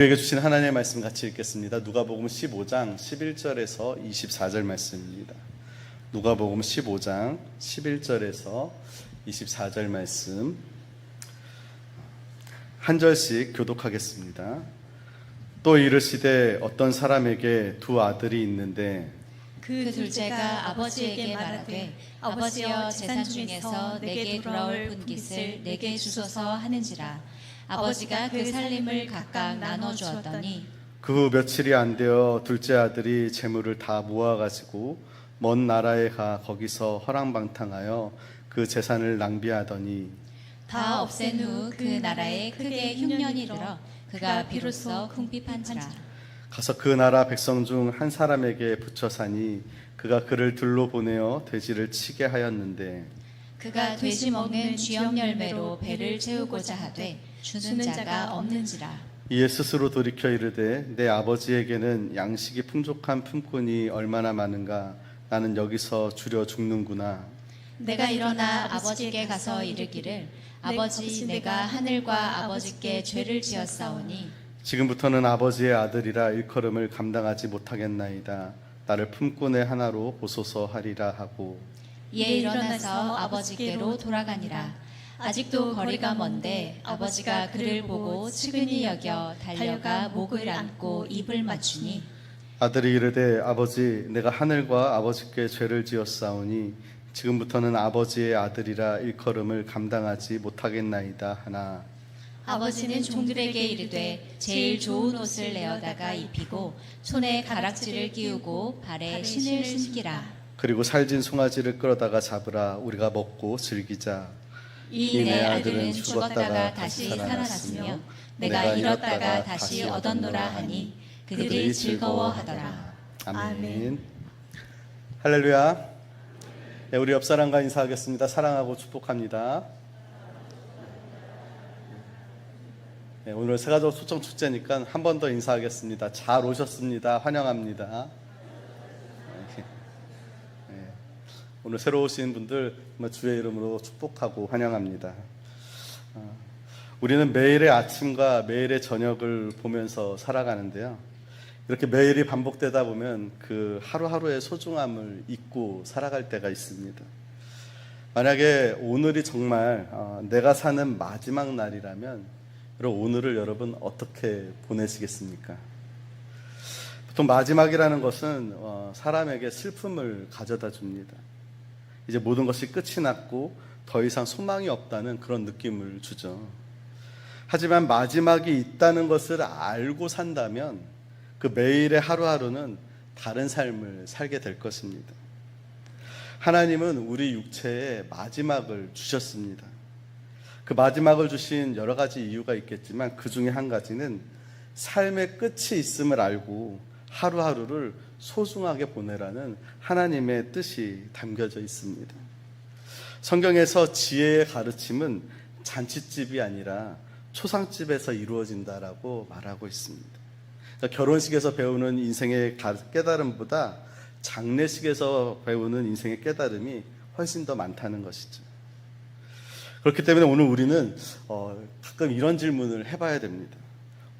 우리에게 주신 하나님의 말씀 같이 읽겠습니다. 누가복음 15장 11절에서 24절 말씀입니다. 누가복음 15장 11절에서 24절 말씀 한 절씩 교독하겠습니다. 또 이르시되 어떤 사람에게 두 아들이 있는데 그 둘째가 아버지에게 말하되 아버지여 재산 중에서 내게 돌아올 분깃을 내게 주소서 하는지라. 아버지가 그 살림을 각각 나눠 주었더니 그 후 며칠이 안 되어 둘째 아들이 재물을 다 모아가지고 먼 나라에 가 거기서 허랑방탕하여 그 재산을 낭비하더니 다 없앤 후 그 나라에 크게 흉년이 들어 그가 비로소 궁핍한지라. 가서 그 나라 백성 중 한 사람에게 붙여 사니 그가 그를 들로 보내어 돼지를 치게 하였는데 그가 돼지 먹는 쥐염 열매로 배를 채우고자 하되 주는 자가 없는지라. 이에 스스로 돌이켜 이르되 내 아버지에게는 양식이 풍족한 품꾼이 얼마나 많은가. 나는 여기서 주려 죽는구나. 내가 일어나 아버지께 가서 이르기를 아버지 내가 하늘과 아버지께 죄를 지었사오니 지금부터는 아버지의 아들이라 일컬음을 감당하지 못하겠나이다. 나를 품꾼의 하나로 보소서 하리라 하고 이에 일어나서 아버지께로 돌아가니라. 아직도 거리가 먼데 아버지가 그를 보고 측은히 여겨 달려가 목을 안고 입을 맞추니 아들이 이르되 아버지 내가 하늘과 아버지께 죄를 지었사오니 지금부터는 아버지의 아들이라 일컬음을 감당하지 못하겠나이다 하나 아버지는 종들에게 이르되 제일 좋은 옷을 내어다가 입히고 손에 가락지를 끼우고 발에 신을 신기라. 그리고 살진 송아지를 끌어다가 잡으라. 우리가 먹고 즐기자. 이 내 아들은 죽었다가 다시 살아났으며 내가 잃었다가 다시 얻었노라 하니 그들이 즐거워하더라. 아멘. 할렐루야. 네, 우리 옆 사람과 인사하겠습니다. 사랑하고 축복합니다. 네, 오늘 세가족 초청 축제니까 한 번 더 인사하겠습니다. 잘 오셨습니다. 환영합니다. 오늘 새로 오신 분들 주의 이름으로 축복하고 환영합니다. 우리는 매일의 아침과 매일의 저녁을 보면서 살아가는데요. 이렇게 매일이 반복되다 보면 그 하루하루의 소중함을 잊고 살아갈 때가 있습니다. 만약에 오늘이 정말 내가 사는 마지막 날이라면 오늘을 여러분 어떻게 보내시겠습니까? 보통 마지막이라는 것은 사람에게 슬픔을 가져다 줍니다. 이제 모든 것이 끝이 났고 더 이상 소망이 없다는 그런 느낌을 주죠. 하지만 마지막이 있다는 것을 알고 산다면 그 매일의 하루하루는 다른 삶을 살게 될 것입니다. 하나님은 우리 육체에 마지막을 주셨습니다. 그 마지막을 주신 여러 가지 이유가 있겠지만 그 중에 한 가지는 삶의 끝이 있음을 알고 하루하루를 소중하게 보내라는 하나님의 뜻이 담겨져 있습니다. 성경에서 지혜의 가르침은 잔칫집이 아니라 초상집에서 이루어진다라고 말하고 있습니다. 그러니까 결혼식에서 배우는 인생의 깨달음보다 장례식에서 배우는 인생의 깨달음이 훨씬 더 많다는 것이죠. 그렇기 때문에 오늘 우리는 가끔 이런 질문을 해봐야 됩니다.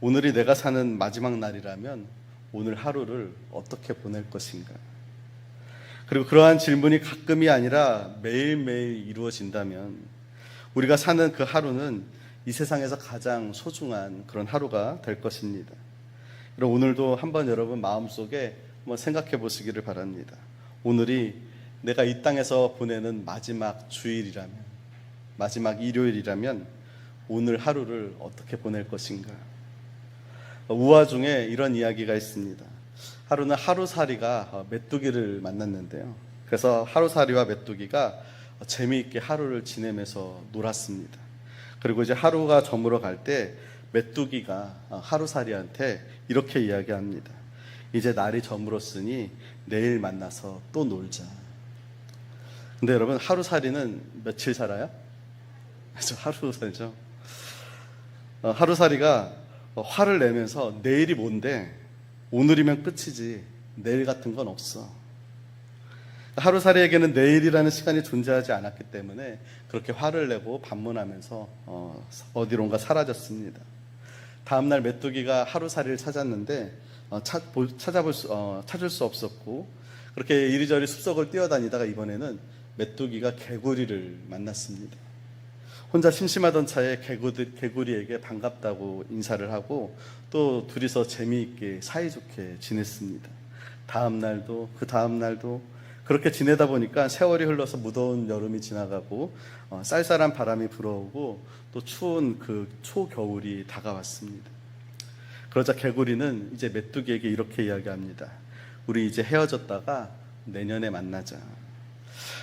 오늘이 내가 사는 마지막 날이라면 오늘 하루를 어떻게 보낼 것인가? 그리고 그러한 질문이 가끔이 아니라 매일매일 이루어진다면 우리가 사는 그 하루는 이 세상에서 가장 소중한 그런 하루가 될 것입니다. 그럼 오늘도 한번 여러분 마음속에 한번 생각해 보시기를 바랍니다. 오늘이 내가 이 땅에서 보내는 마지막 주일이라면, 마지막 일요일이라면 오늘 하루를 어떻게 보낼 것인가? 우화 중에 이런 이야기가 있습니다. 하루는 하루살이가 메뚜기를 만났는데요. 그래서 하루살이와 메뚜기가 재미있게 하루를 지내면서 놀았습니다. 그리고 이제 하루가 저물어 갈 때 메뚜기가 하루살이한테 이렇게 이야기합니다. 이제 날이 저물었으니 내일 만나서 또 놀자. 근데 여러분 하루살이는 며칠 살아요? 하루 살죠. 하루살이가 화를 내면서 내일이 뭔데 오늘이면 끝이지 내일 같은 건 없어. 하루살이에게는 내일이라는 시간이 존재하지 않았기 때문에 그렇게 화를 내고 반문하면서 어디론가 사라졌습니다. 다음날 메뚜기가 하루살이를 찾았는데 찾을 수 없었고, 그렇게 이리저리 숲속을 뛰어다니다가 이번에는 메뚜기가 개구리를 만났습니다. 혼자 심심하던 차에 개구리에게 반갑다고 인사를 하고 또 둘이서 재미있게 사이좋게 지냈습니다. 다음날도 그 다음날도 그렇게 지내다 보니까 세월이 흘러서 무더운 여름이 지나가고 쌀쌀한 바람이 불어오고 또 추운 그 초겨울이 다가왔습니다. 그러자 개구리는 이제 메뚜기에게 이렇게 이야기합니다. 우리 이제 헤어졌다가 내년에 만나자.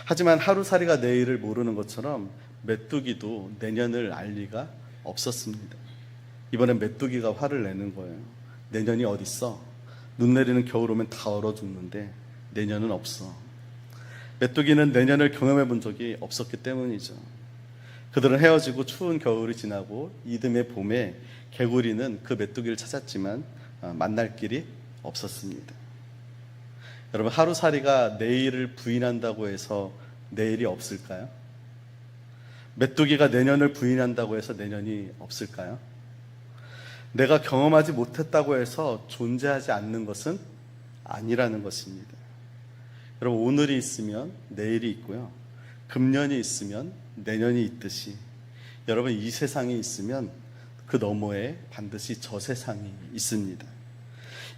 하지만 하루살이가 내일을 모르는 것처럼 메뚜기도 내년을 알 리가 없었습니다. 이번엔 메뚜기가 화를 내는 거예요. 내년이 어딨어? 눈 내리는 겨울 오면 다 얼어 죽는데 내년은 없어. 메뚜기는 내년을 경험해 본 적이 없었기 때문이죠. 그들은 헤어지고 추운 겨울이 지나고 이듬해 봄에 개구리는 그 메뚜기를 찾았지만 만날 길이 없었습니다. 여러분, 하루살이가 내일을 부인한다고 해서 내일이 없을까요? 메뚜기가 내년을 부인한다고 해서 내년이 없을까요? 내가 경험하지 못했다고 해서 존재하지 않는 것은 아니라는 것입니다. 여러분, 오늘이 있으면 내일이 있고요. 금년이 있으면 내년이 있듯이 여러분, 이 세상이 있으면 그 너머에 반드시 저 세상이 있습니다.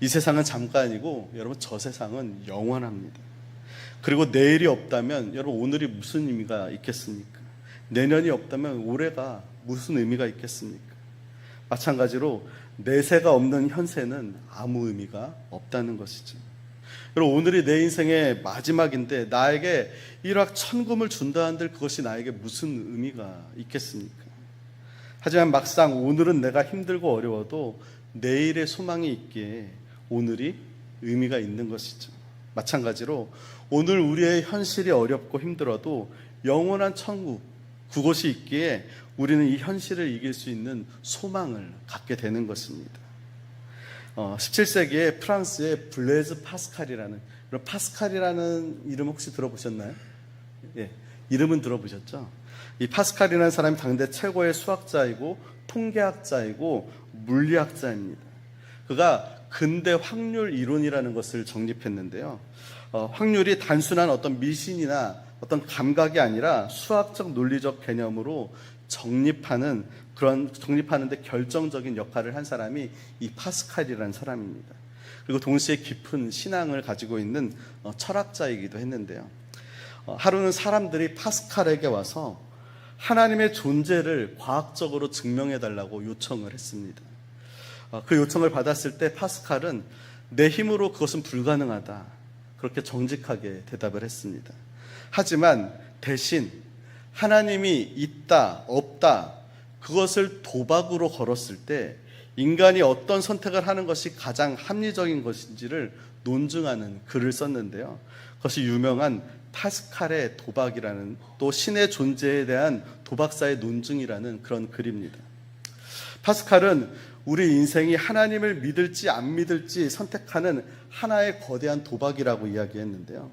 이 세상은 잠깐이고 여러분, 저 세상은 영원합니다. 그리고 내일이 없다면 여러분, 오늘이 무슨 의미가 있겠습니까? 내년이 없다면 올해가 무슨 의미가 있겠습니까? 마찬가지로 내세가 없는 현세는 아무 의미가 없다는 것이죠. 여러분, 오늘이 내 인생의 마지막인데 나에게 일확천금을 준다 한들 그것이 나에게 무슨 의미가 있겠습니까? 하지만 막상 오늘은 내가 힘들고 어려워도 내일의 소망이 있기에 오늘이 의미가 있는 것이죠. 마찬가지로 오늘 우리의 현실이 어렵고 힘들어도 영원한 천국, 그곳이 있기에 우리는 이 현실을 이길 수 있는 소망을 갖게 되는 것입니다. 17세기에 프랑스의 블레즈 파스칼이라는, 파스칼이라는 이름 혹시 들어보셨나요? 예, 이름은 들어보셨죠? 이 파스칼이라는 사람이 당대 최고의 수학자이고 통계학자이고 물리학자입니다. 그가 근대 확률 이론이라는 것을 정립했는데요. 확률이 단순한 어떤 미신이나 어떤 감각이 아니라 수학적 논리적 개념으로 정립하는데 결정적인 역할을 한 사람이 이 파스칼이라는 사람입니다. 그리고 동시에 깊은 신앙을 가지고 있는 철학자이기도 했는데요. 하루는 사람들이 파스칼에게 와서 하나님의 존재를 과학적으로 증명해달라고 요청을 했습니다. 그 요청을 받았을 때 파스칼은 내 힘으로 그것은 불가능하다, 그렇게 정직하게 대답을 했습니다. 하지만 대신 하나님이 있다, 없다, 그것을 도박으로 걸었을 때 인간이 어떤 선택을 하는 것이 가장 합리적인 것인지를 논증하는 글을 썼는데요. 그것이 유명한 파스칼의 도박이라는, 또 신의 존재에 대한 도박사의 논증이라는 그런 글입니다. 파스칼은 우리 인생이 하나님을 믿을지 안 믿을지 선택하는 하나의 거대한 도박이라고 이야기했는데요.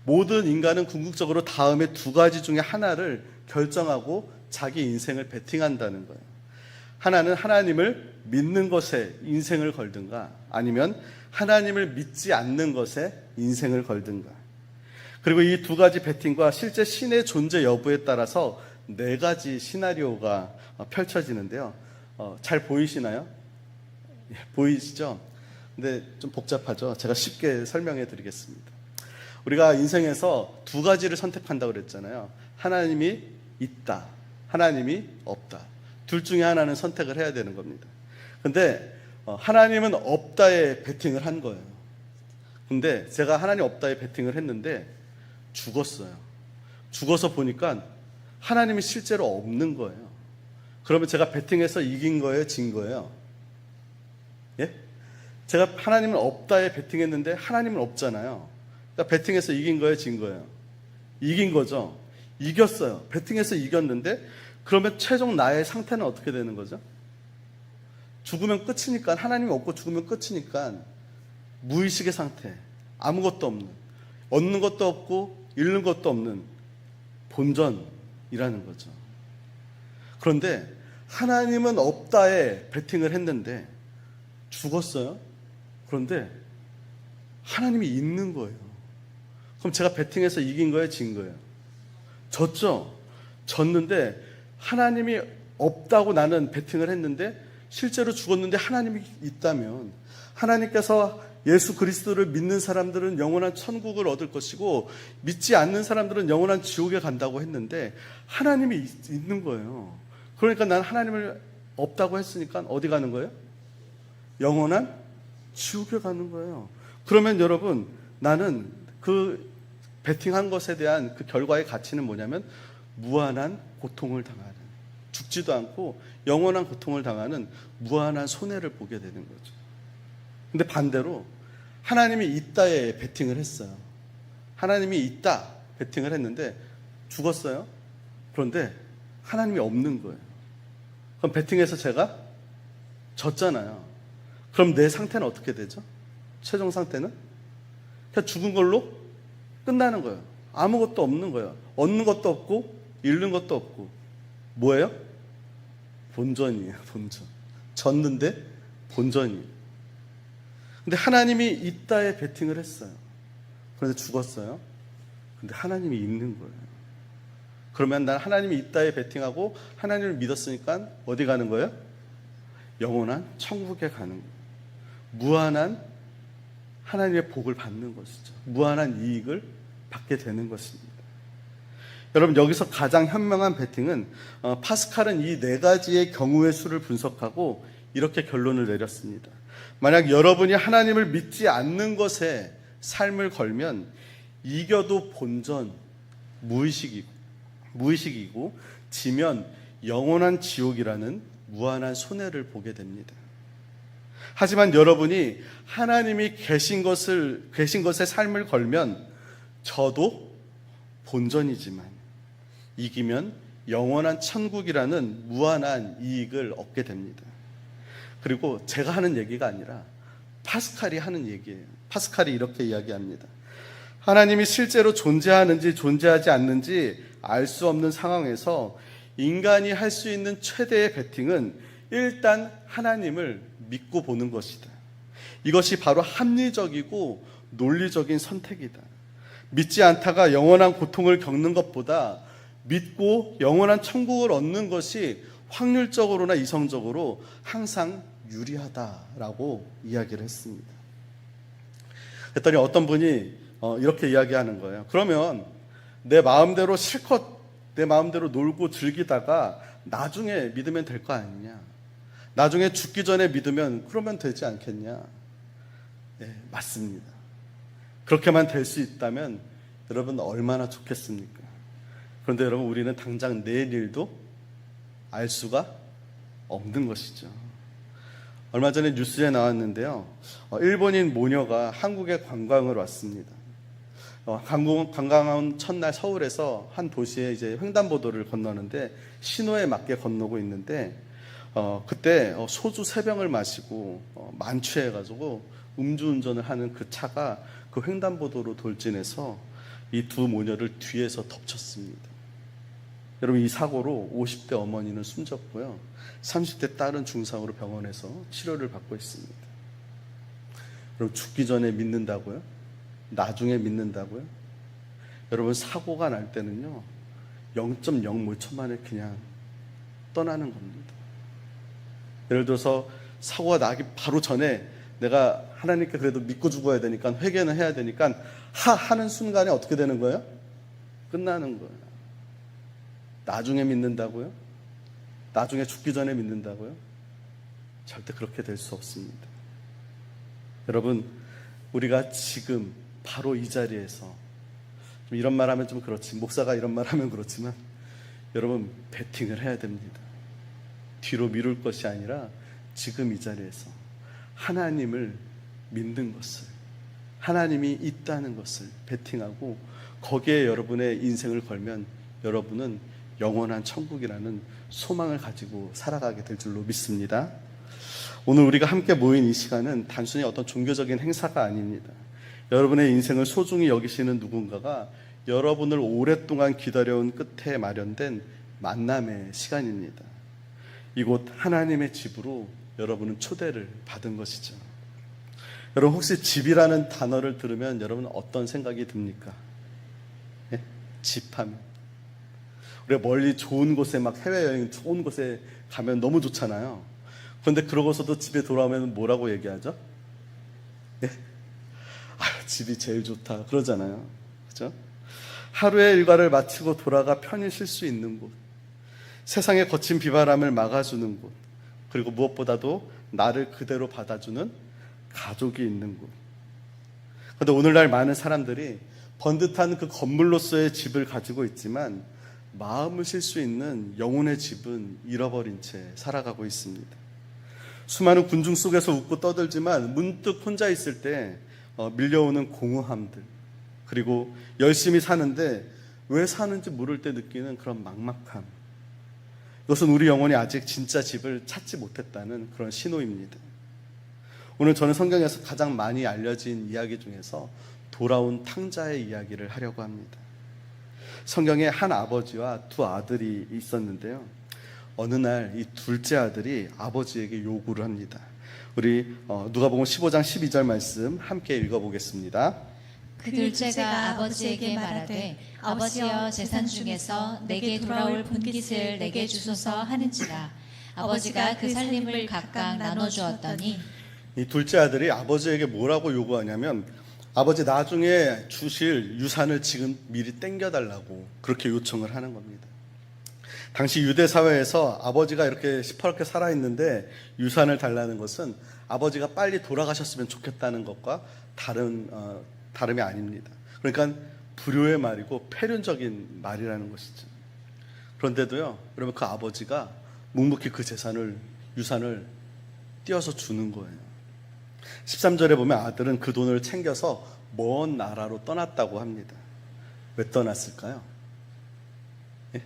모든 인간은 궁극적으로 다음에 두 가지 중에 하나를 결정하고 자기 인생을 베팅한다는 거예요. 하나는 하나님을 믿는 것에 인생을 걸든가, 아니면 하나님을 믿지 않는 것에 인생을 걸든가. 그리고 이 두 가지 베팅과 실제 신의 존재 여부에 따라서 네 가지 시나리오가 펼쳐지는데요. 잘 보이시나요? 보이시죠? 근데 좀 복잡하죠? 제가 쉽게 설명해 드리겠습니다. 우리가 인생에서 두 가지를 선택한다고 그랬잖아요. 하나님이 있다, 하나님이 없다. 둘 중에 하나는 선택을 해야 되는 겁니다. 근데 하나님은 없다에 베팅을 한 거예요. 근데 제가 하나님 없다에 베팅을 했는데 죽었어요. 죽어서 보니까 하나님이 실제로 없는 거예요. 그러면 제가 베팅해서 이긴 거예요, 진 거예요? 예? 제가 하나님은 없다에 베팅했는데 하나님은 없잖아요. 그러니까 베팅해서 이긴 거예요, 진 거예요? 이긴 거죠. 이겼어요. 베팅해서 이겼는데 그러면 최종 나의 상태는 어떻게 되는 거죠? 죽으면 끝이니까, 하나님이 없고 죽으면 끝이니까 무의식의 상태, 아무것도 없는, 얻는 것도 없고 잃는 것도 없는 본전이라는 거죠. 그런데 하나님은 없다에 베팅을 했는데 죽었어요. 그런데 하나님이 있는 거예요. 그럼 제가 베팅해서 이긴 거예요, 진 거예요? 졌죠. 졌는데 하나님이 없다고 나는 베팅을 했는데 실제로 죽었는데 하나님이 있다면, 하나님께서 예수 그리스도를 믿는 사람들은 영원한 천국을 얻을 것이고 믿지 않는 사람들은 영원한 지옥에 간다고 했는데 하나님이 있는 거예요. 그러니까 난 하나님을 없다고 했으니까 어디 가는 거예요? 영원한 지옥에 가는 거예요. 그러면 여러분, 나는 그 베팅한 것에 대한 그 결과의 가치는 뭐냐면 무한한 고통을 당하는, 죽지도 않고 영원한 고통을 당하는 무한한 손해를 보게 되는 거죠. 근데 반대로 하나님이 있다에 베팅을 했어요. 하나님이 있다 베팅을 했는데 죽었어요. 그런데 하나님이 없는 거예요. 그럼 베팅해서 제가 졌잖아요. 그럼 내 상태는 어떻게 되죠? 최종 상태는? 그냥 죽은 걸로 끝나는 거예요. 아무것도 없는 거예요. 얻는 것도 없고 잃는 것도 없고. 뭐예요? 본전이에요. 본전. 졌는데 본전이에요. 근데 하나님이 있다에 베팅을 했어요. 그런데 죽었어요. 근데 하나님이 있는 거예요. 그러면 난 하나님이 있다에 베팅하고 하나님을 믿었으니까 어디 가는 거예요? 영원한 천국에 가는 거예요. 무한한 하나님의 복을 받는 것이죠. 무한한 이익을 받게 되는 것입니다. 여러분, 여기서 가장 현명한 베팅은 파스칼은 이 네 가지의 경우의 수를 분석하고 이렇게 결론을 내렸습니다. 만약 여러분이 하나님을 믿지 않는 것에 삶을 걸면 이겨도 본전, 무의식이고 지면 영원한 지옥이라는 무한한 손해를 보게 됩니다. 하지만 여러분이 하나님이 계신 것에 삶을 걸면 저도 본전이지만 이기면 영원한 천국이라는 무한한 이익을 얻게 됩니다. 그리고 제가 하는 얘기가 아니라 파스칼이 하는 얘기예요. 파스칼이 이렇게 이야기합니다. 하나님이 실제로 존재하는지 존재하지 않는지 알 수 없는 상황에서 인간이 할 수 있는 최대의 베팅은 일단 하나님을 믿고 보는 것이다. 이것이 바로 합리적이고 논리적인 선택이다. 믿지 않다가 영원한 고통을 겪는 것보다 믿고 영원한 천국을 얻는 것이 확률적으로나 이성적으로 항상 유리하다라고 이야기를 했습니다. 그랬더니 어떤 분이 이렇게 이야기하는 거예요. 그러면 내 마음대로 실컷 내 마음대로 놀고 즐기다가 나중에 믿으면 될 거 아니냐? 나중에 죽기 전에 믿으면 그러면 되지 않겠냐? 네, 맞습니다. 그렇게만 될 수 있다면 여러분 얼마나 좋겠습니까? 그런데 여러분, 우리는 당장 내일도 알 수가 없는 것이죠. 얼마 전에 뉴스에 나왔는데요. 일본인 모녀가 한국에 관광을 왔습니다. 관광한 첫날 서울에서 한 도시에 이제 횡단보도를 건너는데 신호에 맞게 건너고 있는데 그때 소주 3병을 마시고 만취해가지고 음주운전을 하는 그 차가 그 횡단보도로 돌진해서 이 두 모녀를 뒤에서 덮쳤습니다. 여러분, 이 사고로 50대 어머니는 숨졌고요. 30대 딸은 중상으로 병원에서 치료를 받고 있습니다. 여러분, 죽기 전에 믿는다고요? 나중에 믿는다고요? 여러분, 사고가 날 때는요 0.05초 만에 그냥 떠나는 겁니다. 예를 들어서 사고가 나기 바로 전에 내가 하나님께 그래도 믿고 죽어야 되니까 회개는 해야 되니까 하는 순간에 어떻게 되는 거예요? 끝나는 거예요. 나중에 믿는다고요? 나중에 죽기 전에 믿는다고요? 절대 그렇게 될 수 없습니다. 여러분, 우리가 지금 바로 이 자리에서, 좀 이런 말 하면 좀 그렇지, 목사가 이런 말 하면 그렇지만 여러분, 베팅을 해야 됩니다. 뒤로 미룰 것이 아니라 지금 이 자리에서 하나님을 믿는 것을, 하나님이 있다는 것을 베팅하고 거기에 여러분의 인생을 걸면 여러분은 영원한 천국이라는 소망을 가지고 살아가게 될 줄로 믿습니다. 오늘 우리가 함께 모인 이 시간은 단순히 어떤 종교적인 행사가 아닙니다. 여러분의 인생을 소중히 여기시는 누군가가 여러분을 오랫동안 기다려온 끝에 마련된 만남의 시간입니다. 이곳 하나님의 집으로 여러분은 초대를 받은 것이죠. 여러분 혹시 집이라는 단어를 들으면 여러분 어떤 생각이 듭니까? 예? 집하면 우리가 멀리 좋은 곳에 막 해외여행 좋은 곳에 가면 너무 좋잖아요. 그런데 그러고서도 집에 돌아오면 뭐라고 얘기하죠? 예? 집이 제일 좋다 그러잖아요. 그죠? 하루의 일과를 마치고 돌아가 편히 쉴 수 있는 곳, 세상의 거친 비바람을 막아주는 곳, 그리고 무엇보다도 나를 그대로 받아주는 가족이 있는 곳. 그런데 오늘날 많은 사람들이 번듯한 그 건물로서의 집을 가지고 있지만 마음을 쉴 수 있는 영혼의 집은 잃어버린 채 살아가고 있습니다. 수많은 군중 속에서 웃고 떠들지만 문득 혼자 있을 때 밀려오는 공허함들, 그리고 열심히 사는데 왜 사는지 모를 때 느끼는 그런 막막함, 이것은 우리 영혼이 아직 진짜 집을 찾지 못했다는 그런 신호입니다. 오늘 저는 성경에서 가장 많이 알려진 이야기 중에서 돌아온 탕자의 이야기를 하려고 합니다. 성경에 한 아버지와 두 아들이 있었는데요, 어느 날 이 둘째 아들이 아버지에게 요구를 합니다. 우리 누가복음 15장 12절 말씀 함께 읽어보겠습니다. 그 둘째가 아버지에게 말하되 아버지여 재산 중에서 내게 돌아올 분깃을 내게 주소서 하는지라. 아버지가 그 살림을 각각 나눠 주었더니 이 둘째 아들이 아버지에게 뭐라고 요구하냐면 아버지 나중에 주실 유산을 지금 미리 땡겨달라고 그렇게 요청을 하는 겁니다. 당시 유대 사회에서 아버지가 이렇게 시퍼렇게 살아있는데 유산을 달라는 것은 아버지가 빨리 돌아가셨으면 좋겠다는 것과 다름이 아닙니다. 그러니까 불효의 말이고 폐륜적인 말이라는 것이죠. 그런데도요, 여러분 그 아버지가 묵묵히 그 유산을 띄어서 주는 거예요. 13절에 보면 아들은 그 돈을 챙겨서 먼 나라로 떠났다고 합니다. 왜 떠났을까요? 예?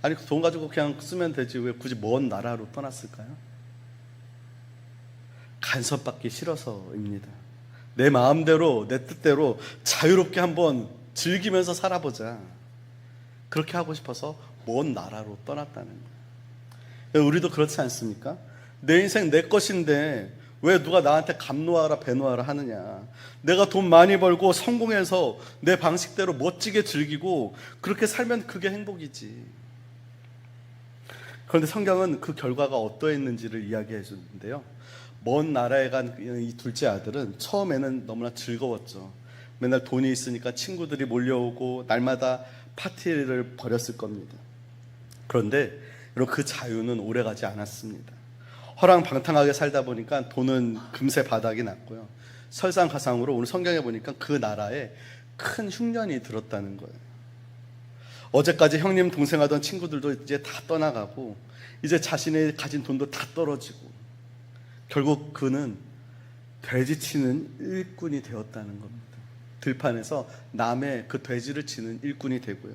아니 돈 가지고 그냥 쓰면 되지 왜 굳이 먼 나라로 떠났을까요? 간섭받기 싫어서입니다. 내 마음대로 내 뜻대로 자유롭게 한번 즐기면서 살아보자, 그렇게 하고 싶어서 먼 나라로 떠났다는 거예요. 우리도 그렇지 않습니까? 내 인생 내 것인데 왜 누가 나한테 감노하라 배노하라 하느냐. 내가 돈 많이 벌고 성공해서 내 방식대로 멋지게 즐기고 그렇게 살면 그게 행복이지. 그런데 성경은 그 결과가 어떠했는지를 이야기해 주는데요, 먼 나라에 간 이 둘째 아들은 처음에는 너무나 즐거웠죠. 맨날 돈이 있으니까 친구들이 몰려오고 날마다 파티를 벌였을 겁니다. 그런데 그 자유는 오래가지 않았습니다. 허랑방탕하게 살다 보니까 돈은 금세 바닥이 났고요, 설상가상으로 오늘 성경에 보니까 그 나라에 큰 흉년이 들었다는 거예요. 어제까지 형님 동생 하던 친구들도 이제 다 떠나가고 이제 자신이 가진 돈도 다 떨어지고 결국 그는 돼지 치는 일꾼이 되었다는 겁니다. 들판에서 남의 그 돼지를 치는 일꾼이 되고요.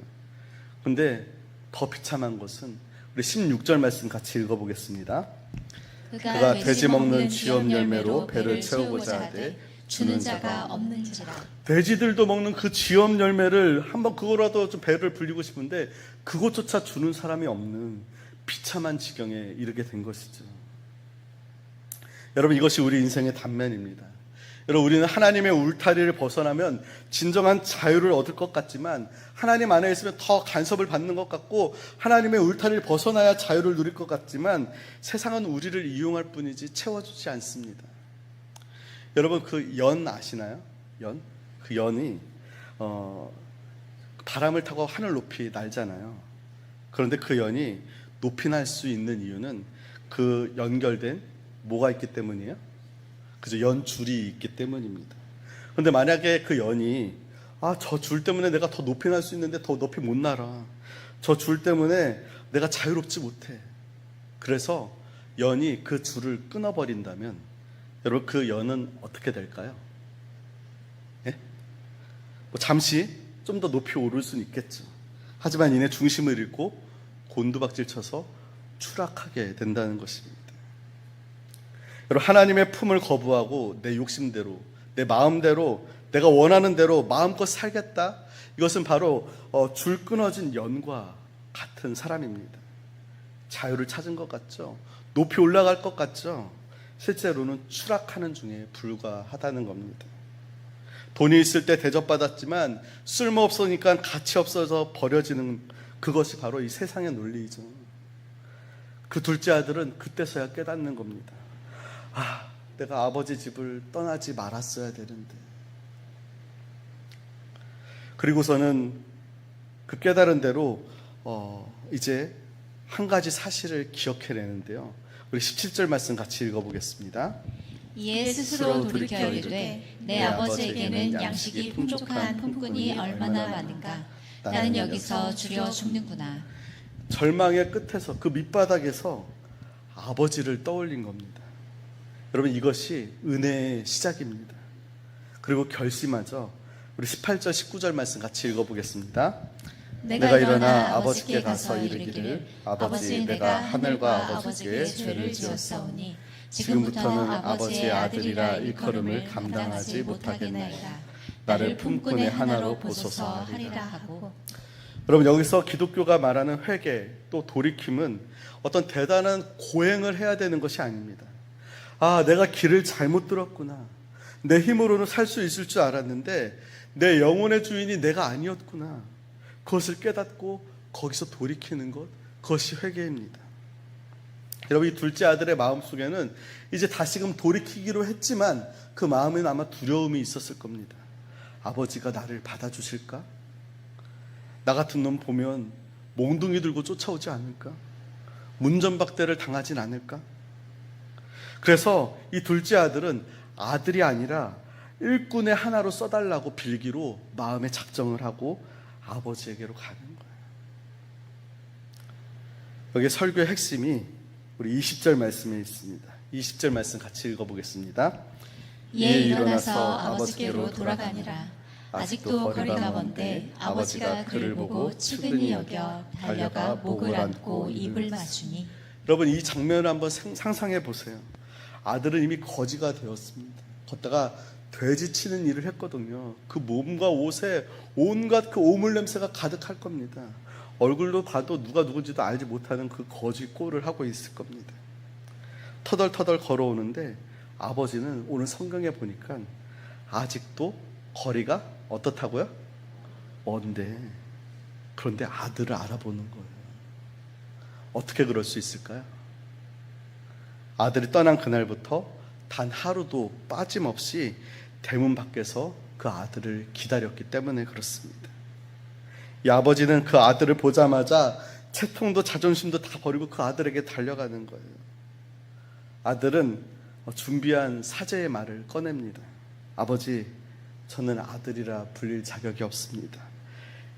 그런데 더 비참한 것은 우리 16절 말씀 같이 읽어보겠습니다. 그가 돼지 먹는 쥐염 열매로 배를 채우고자 하되 주는 자가 없는지라. 돼지들도 먹는 그 쥐염 열매를 한번 그거라도 좀 배를 불리고 싶은데 그것조차 주는 사람이 없는 비참한 지경에 이르게 된 것이죠. 여러분 이것이 우리 인생의 단면입니다. 여러분 우리는 하나님의 울타리를 벗어나면 진정한 자유를 얻을 것 같지만 하나님 안에 있으면 더 간섭을 받는 것 같고 하나님의 울타리를 벗어나야 자유를 누릴 것 같지만 세상은 우리를 이용할 뿐이지 채워주지 않습니다. 여러분 그 연 아시나요? 연? 그 연이 바람을 타고 하늘 높이 날잖아요. 그런데 그 연이 높이 날 수 있는 이유는 그 연결된 뭐가 있기 때문이에요? 그죠? 연줄이 있기 때문입니다. 그런데 만약에 그 연이 저 줄 때문에 내가 더 높이 날 수 있는데 더 높이 못 날아, 저 줄 때문에 내가 자유롭지 못해, 그래서 연이 그 줄을 끊어버린다면 여러분 그 연은 어떻게 될까요? 예? 잠시 좀 더 높이 오를 수는 있겠죠. 하지만 이내 중심을 잃고 곤두박질 쳐서 추락하게 된다는 것입니다. 여러분 하나님의 품을 거부하고 내 욕심대로 내 마음대로 내가 원하는 대로 마음껏 살겠다, 이것은 바로 줄 끊어진 연과 같은 사람입니다. 자유를 찾은 것 같죠? 높이 올라갈 것 같죠? 실제로는 추락하는 중에 불과하다는 겁니다. 돈이 있을 때 대접받았지만 쓸모없으니까 가치 없어서 버려지는 그것이 바로 이 세상의 논리이죠. 그 둘째 아들은 그때서야 깨닫는 겁니다. 아, 내가 아버지 집을 떠나지 말았어야 되는데. 그리고서는 그 깨달은 대로 이제 한 가지 사실을 기억해내는데요. 우리 17절 말씀 같이 읽어보겠습니다. 이에 스스로 돌이켜 이르되 내 아버지에게는 양식이 풍족한 품꾼이 얼마나 많은가. 나는 여기서 주려 죽는구나. 절망의 끝에서 그 밑바닥에서 아버지를 떠올린 겁니다. 여러분, 이것이 은혜의 시작입니다. 그리고 결심하죠. 우리 18절 19절 말씀 같이 읽어보겠습니다. 내가 일어나 아버지께 가서 이르기를 아버지, 내가 하늘과 아버지께 죄를 지었사오니 지금부터는 아버지의 아들이라 일컬음을 감당하지 못하겠나이다. 나를 품꾼의 하나로 보소서 하리라 하고. 여러분, 여기서 기독교가 말하는 회개 또 돌이킴은 어떤 대단한 고행을 해야 되는 것이 아닙니다. 아, 내가 길을 잘못 들었구나. 내 힘으로는 살 수 있을 줄 알았는데 내 영혼의 주인이 내가 아니었구나. 그것을 깨닫고 거기서 돌이키는 것, 그것이 회개입니다. 여러분, 이 둘째 아들의 마음속에는 이제 다시금 돌이키기로 했지만 그 마음에는 아마 두려움이 있었을 겁니다. 아버지가 나를 받아주실까? 나 같은 놈 보면 몽둥이 들고 쫓아오지 않을까? 문전박대를 당하진 않을까? 그래서 이 둘째 아들은 아들이 아니라 일꾼의 하나로 써달라고 빌기로 마음의 작정을 하고 아버지에게로 가는 거예요. 여기 설교의 핵심이 우리 20절 말씀에 있습니다. 20절 말씀 같이 읽어보겠습니다. 이에 일어나서 아버지께로 돌아가니라. 아직도 거리가 먼데 아버지가 그를 보고 측은히 여겨 달려가 목을 안고 입을 맞추니. 여러분, 이 장면을 한번 상상해 보세요. 아들은 이미 거지가 되었습니다. 걷다가 돼지 치는 일을 했거든요. 그 몸과 옷에 온갖 그 오물 냄새가 가득할 겁니다. 얼굴로 봐도 누가 누군지도 알지 못하는 그 거지 꼴을 하고 있을 겁니다. 터덜터덜 걸어오는데 아버지는 오늘 성경에 보니까 아직도 거리가 어떻다고요? 먼데, 그런데 아들을 알아보는 거예요. 어떻게 그럴 수 있을까요? 아들이 떠난 그날부터 단 하루도 빠짐없이 대문 밖에서 그 아들을 기다렸기 때문에 그렇습니다. 이 아버지는 그 아들을 보자마자 채통도 자존심도 다 버리고 그 아들에게 달려가는 거예요. 아들은 준비한 사죄의 말을 꺼냅니다. 아버지, 저는 아들이라 불릴 자격이 없습니다.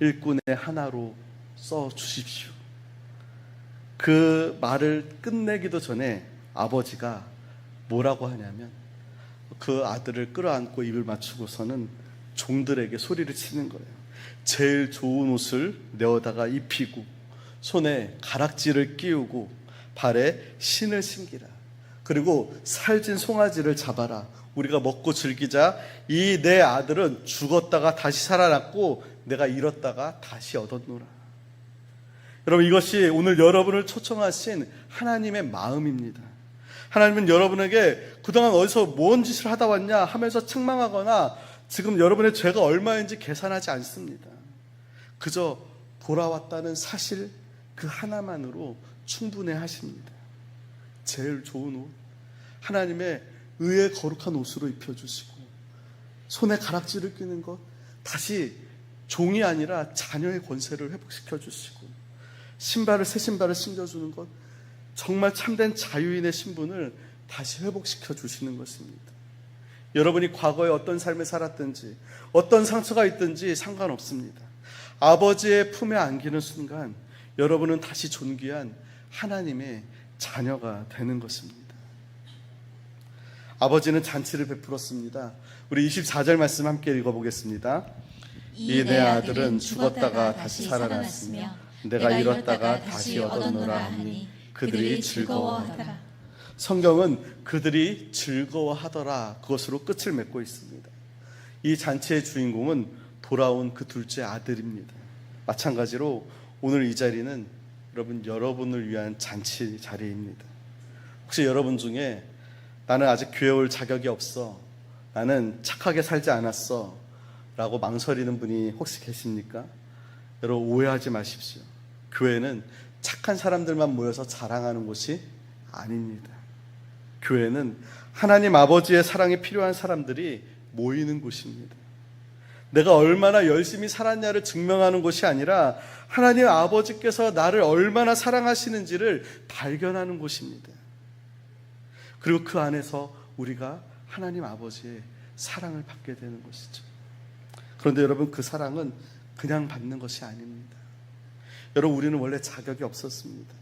일꾼의 하나로 써주십시오. 그 말을 끝내기도 전에 아버지가 뭐라고 하냐면 그 아들을 끌어안고 입을 맞추고서는 종들에게 소리를 치는 거예요. 제일 좋은 옷을 내어다가 입히고 손에 가락지를 끼우고 발에 신을 신기라. 그리고 살찐 송아지를 잡아라. 우리가 먹고 즐기자. 이 내 아들은 죽었다가 다시 살아났고 내가 잃었다가 다시 얻었노라. 여러분, 이것이 오늘 여러분을 초청하신 하나님의 마음입니다. 하나님은 여러분에게 그동안 어디서 뭔 짓을 하다 왔냐 하면서 책망하거나 지금 여러분의 죄가 얼마인지 계산하지 않습니다. 그저 돌아왔다는 사실 그 하나만으로 충분해 하십니다. 제일 좋은 옷, 하나님의 의의 거룩한 옷으로 입혀주시고 손에 가락지를 끼는 것, 다시 종이 아니라 자녀의 권세를 회복시켜 주시고 새 신발을 신겨주는 것, 정말 참된 자유인의 신분을 다시 회복시켜 주시는 것입니다. 여러분이 과거에 어떤 삶을 살았든지 어떤 상처가 있든지 상관없습니다. 아버지의 품에 안기는 순간 여러분은 다시 존귀한 하나님의 자녀가 되는 것입니다. 아버지는 잔치를 베풀었습니다. 우리 24절 말씀 함께 읽어보겠습니다. 이 내 아들은 죽었다가 다시 살아났으며 내가 잃었다가 다시 얻었노라 하니 그들이 즐거워하더라. 성경은 그들이 즐거워하더라, 그것으로 끝을 맺고 있습니다. 이 잔치의 주인공은 돌아온 그 둘째 아들입니다. 마찬가지로 오늘 이 자리는 여러분, 여러분을 위한 잔치 자리입니다. 혹시 여러분 중에 나는 아직 교회 올 자격이 없어, 나는 착하게 살지 않았어 라고 망설이는 분이 혹시 계십니까? 여러분, 오해하지 마십시오. 교회는 착한 사람들만 모여서 자랑하는 곳이 아닙니다. 교회는 하나님 아버지의 사랑이 필요한 사람들이 모이는 곳입니다. 내가 얼마나 열심히 살았냐를 증명하는 곳이 아니라 하나님 아버지께서 나를 얼마나 사랑하시는지를 발견하는 곳입니다. 그리고 그 안에서 우리가 하나님 아버지의 사랑을 받게 되는 것이죠. 그런데 여러분, 그 사랑은 그냥 받는 것이 아닙니다. 여러분, 우리는 원래 자격이 없었습니다.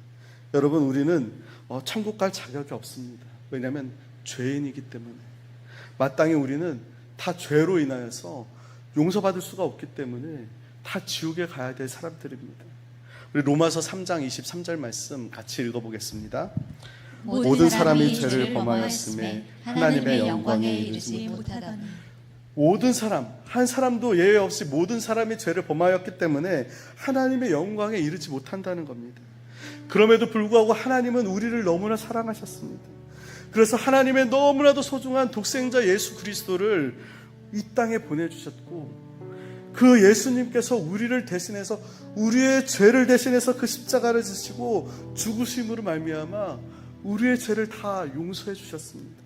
여러분, 우리는 천국 갈 자격이 없습니다. 왜냐하면 죄인이기 때문에. 마땅히 우리는 다 죄로 인하여서 용서받을 수가 없기 때문에 다 지옥에 가야 될 사람들입니다. 우리 로마서 3장 23절 말씀 같이 읽어보겠습니다. 모든 사람이 죄를 범하였음에 하나님의 영광에 이르지 못하더니. 모든 사람, 한 사람도 예외 없이 모든 사람이 죄를 범하였기 때문에 하나님의 영광에 이르지 못한다는 겁니다. 그럼에도 불구하고 하나님은 우리를 너무나 사랑하셨습니다. 그래서 하나님의 너무나도 소중한 독생자 예수 그리스도를 이 땅에 보내주셨고, 그 예수님께서 우리를 대신해서, 우리의 죄를 대신해서 그 십자가를 지시고 죽으심으로 말미암아 우리의 죄를 다 용서해 주셨습니다.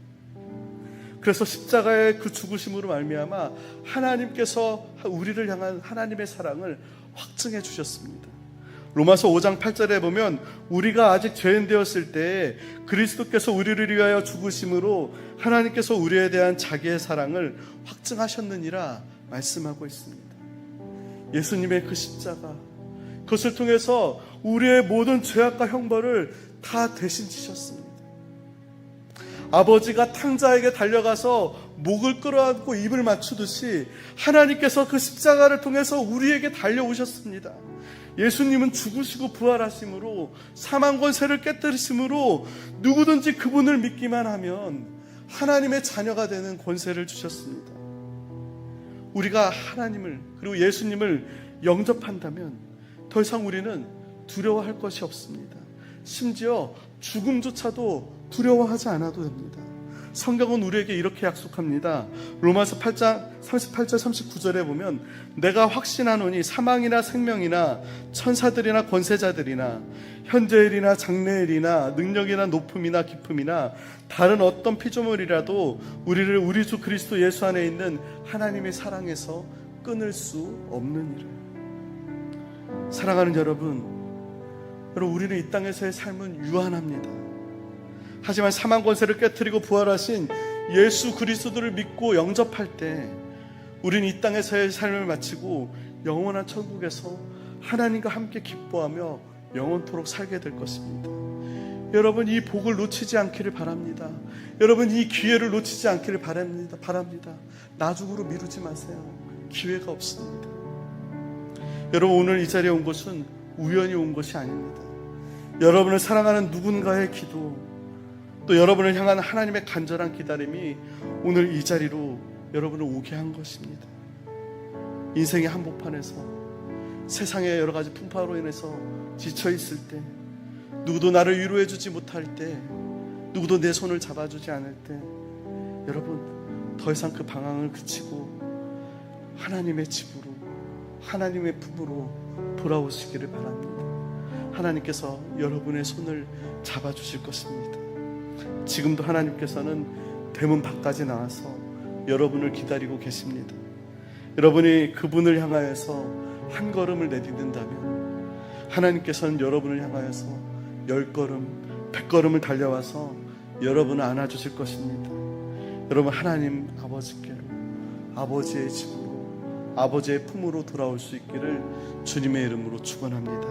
그래서 십자가의 그 죽으심으로 말미암아 하나님께서 우리를 향한 하나님의 사랑을 확증해 주셨습니다. 로마서 5장 8절에 보면 우리가 아직 죄인 되었을 때 그리스도께서 우리를 위하여 죽으심으로 하나님께서 우리에 대한 자기의 사랑을 확증하셨느니라 말씀하고 있습니다. 예수님의 그 십자가, 그것을 통해서 우리의 모든 죄악과 형벌을 다 대신 지셨습니다. 아버지가 탕자에게 달려가서 목을 끌어안고 입을 맞추듯이 하나님께서 그 십자가를 통해서 우리에게 달려오셨습니다. 예수님은 죽으시고 부활하심으로, 사망 권세를 깨뜨리심으로 누구든지 그분을 믿기만 하면 하나님의 자녀가 되는 권세를 주셨습니다. 우리가 하나님을, 그리고 예수님을 영접한다면 더 이상 우리는 두려워할 것이 없습니다. 심지어 죽음조차도 두려워하지 않아도 됩니다. 성경은 우리에게 이렇게 약속합니다. 로마서 8장 38절 39절에 보면 내가 확신하노니 사망이나 생명이나 천사들이나 권세자들이나 현재일이나 장래일이나 능력이나 높음이나 깊음이나 다른 어떤 피조물이라도 우리를 우리 주 그리스도 예수 안에 있는 하나님의 사랑에서 끊을 수 없느니라. 사랑하는 여러분, 우리는 이 땅에서의 삶은 유한합니다. 하지만 사망 권세를 깨뜨리고 부활하신 예수 그리스도를 믿고 영접할 때 우리는 이 땅에서의 삶을 마치고 영원한 천국에서 하나님과 함께 기뻐하며 영원토록 살게 될 것입니다. 여러분, 이 복을 놓치지 않기를 바랍니다. 여러분, 이 기회를 놓치지 않기를 바랍니다. 나중으로 미루지 마세요. 기회가 없습니다. 여러분, 오늘 이 자리에 온 것은 우연히 온 것이 아닙니다. 여러분을 사랑하는 누군가의 기도, 또 여러분을 향한 하나님의 간절한 기다림이 오늘 이 자리로 여러분을 오게 한 것입니다. 인생의 한복판에서 세상의 여러 가지 풍파로 인해서 지쳐있을 때, 누구도 나를 위로해 주지 못할 때, 누구도 내 손을 잡아주지 않을 때, 여러분, 더 이상 그 방황을 그치고 하나님의 집으로, 하나님의 품으로 돌아오시기를 바랍니다. 하나님께서 여러분의 손을 잡아주실 것입니다. 지금도 하나님께서는 대문 밖까지 나와서 여러분을 기다리고 계십니다. 여러분이 그분을 향하여서 한 걸음을 내딛는다면 하나님께서는 여러분을 향하여서 10걸음, 100걸음을 달려와서 여러분을 안아주실 것입니다. 여러분, 하나님 아버지께로, 아버지의 집으로, 아버지의 품으로 돌아올 수 있기를 주님의 이름으로 축원합니다.